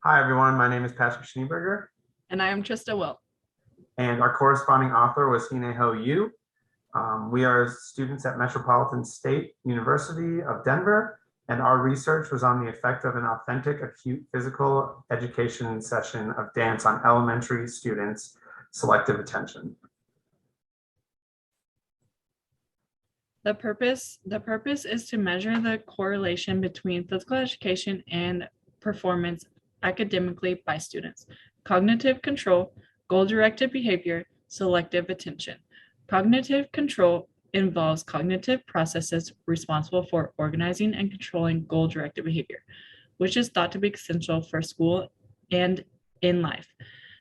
Hi, everyone. My name is Patrick Schneeberger, And I am Trista Wilt. and our corresponding author was Hineho Yu. We are students at Metropolitan State University of Denver, and our research was on the effect of an authentic acute physical education session of dance on elementary students' selective attention. The purpose is to measure the correlation between physical education and performance academically by students. Cognitive control, goal-directed behavior, selective attention. Cognitive control involves cognitive processes responsible for organizing and controlling goal-directed behavior, which is thought to be essential for school and in life.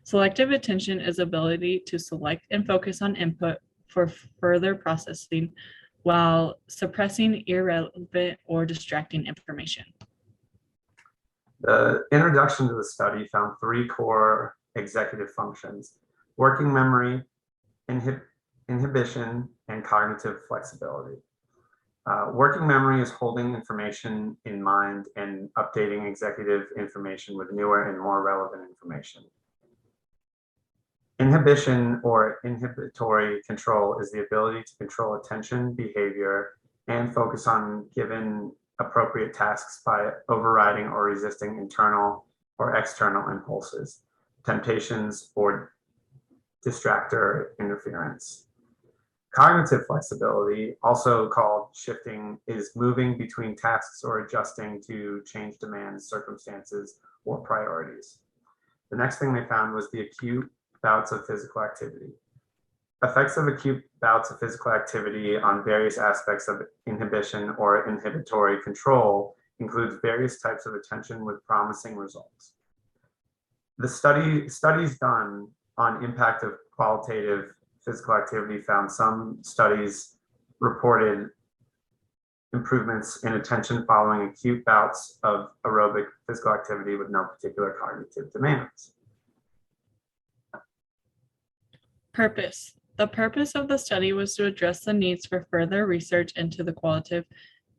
Selective attention is ability to select and focus on input for further processing while suppressing irrelevant or distracting information. The introduction to the study found three core executive functions: working memory, inhibition, and cognitive flexibility. Working memory is holding information in mind and updating executive information with newer and more relevant information. Inhibition or inhibitory control is the ability to control attention, behavior, and focus on given appropriate tasks by overriding or resisting internal or external impulses, temptations, or distractor interference. Cognitive flexibility, also called shifting, is moving between tasks or adjusting to change demands, circumstances, or priorities. The next thing they found was the acute bouts of physical activity. Effects of acute bouts of physical activity on various aspects of inhibition or inhibitory control includes various types of attention with promising results. The studies done on impact of qualitative physical activity found some studies reported improvements in attention following acute bouts of aerobic physical activity with no particular cognitive demands. Purpose. The purpose of the study was to address the needs for further research into the qualitative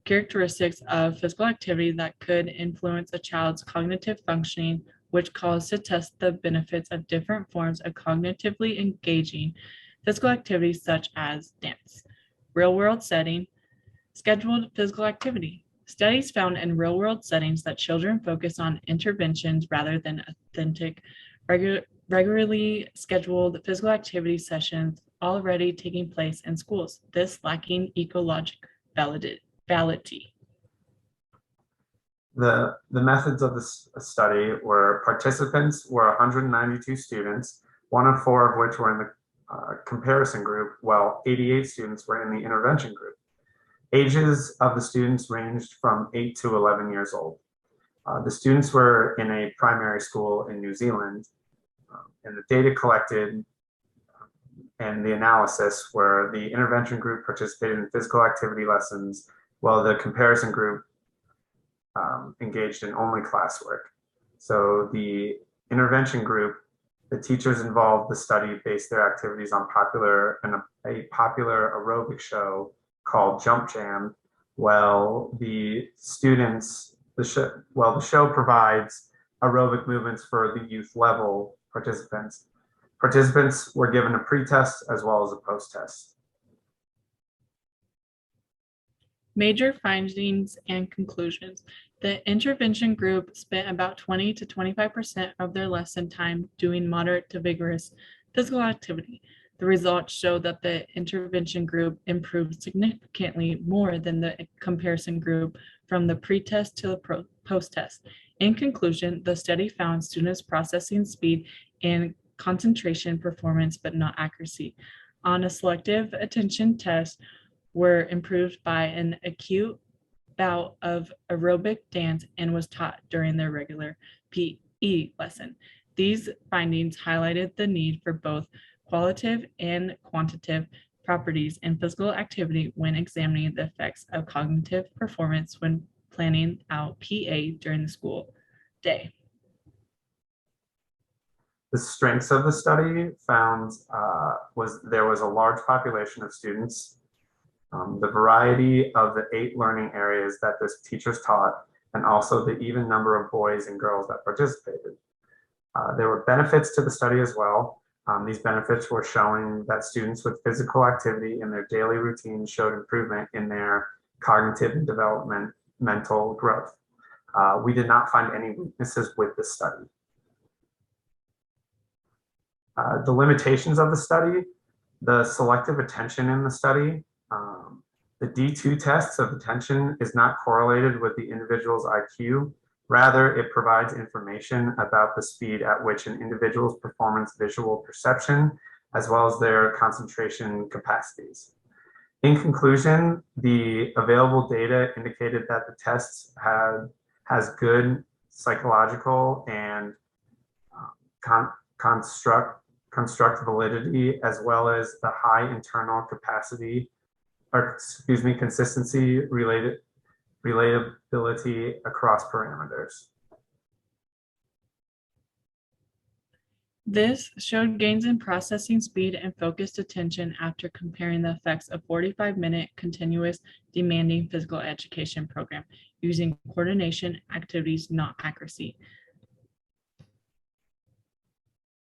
characteristics of physical activity that could influence a child's cognitive functioning, which calls to test the benefits of different forms of cognitively engaging physical activities such as dance. Real-world setting, scheduled physical activity. Studies found in real-world settings that children focus on interventions rather than authentic, regularly scheduled physical activity sessions already taking place in schools, this lacking ecologic validity. The methods of this study were participants were 192 students, one of four of which were in the comparison group, while 88 students were in the intervention group. Ages of the students ranged from 8 to 11 years old. The students were in a primary school in New Zealand, and the data collected and the analysis were the intervention group participated in physical activity lessons, while the comparison group engaged in only classwork. So the intervention group, the teachers involved the study based their activities on a popular aerobic show called Jump Jam, while the students, the show provides aerobic movements for the youth level participants. Participants were given a pre-test as well as a post-test. Major findings and conclusions. The intervention group spent about 20 to 25% of their lesson time doing moderate to vigorous physical activity. The results show that the intervention group improved significantly more than the comparison group from the pre-test to the post-test. In conclusion, the study found students' processing speed and concentration performance, but not accuracy. On a selective attention test, were improved by an acute bout of aerobic dance and was taught during their regular PE lesson. These findings highlighted the need for both qualitative and quantitative properties in physical activity when examining the effects of cognitive performance when planning out PA during the school day. The strengths of the study found there was a large population of students, the variety of the 8 learning areas that the teachers taught, and also the even number of boys and girls that participated. There were benefits to the study as well. These benefits were showing that students with physical activity in their daily routine showed improvement in their cognitive and developmental growth. We did not find any weaknesses with this study. The limitations of the study, the selective attention in the study, the D2 tests of attention is not correlated with the individual's IQ. Rather, it provides information about the speed at which an individual's performance visual perception, as well as their concentration capacities. In conclusion, the available data indicated that the tests has good psychological and construct validity, as well as the high internal capacity, or excuse me, consistency, relatability across parameters. This showed gains in processing speed and focused attention after comparing the effects of 45-minute continuous demanding physical education program using coordination activities, not accuracy.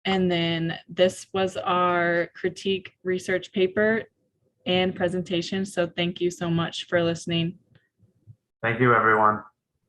And then this was our critique research paper and presentation. So thank you so much for listening. Thank you, everyone.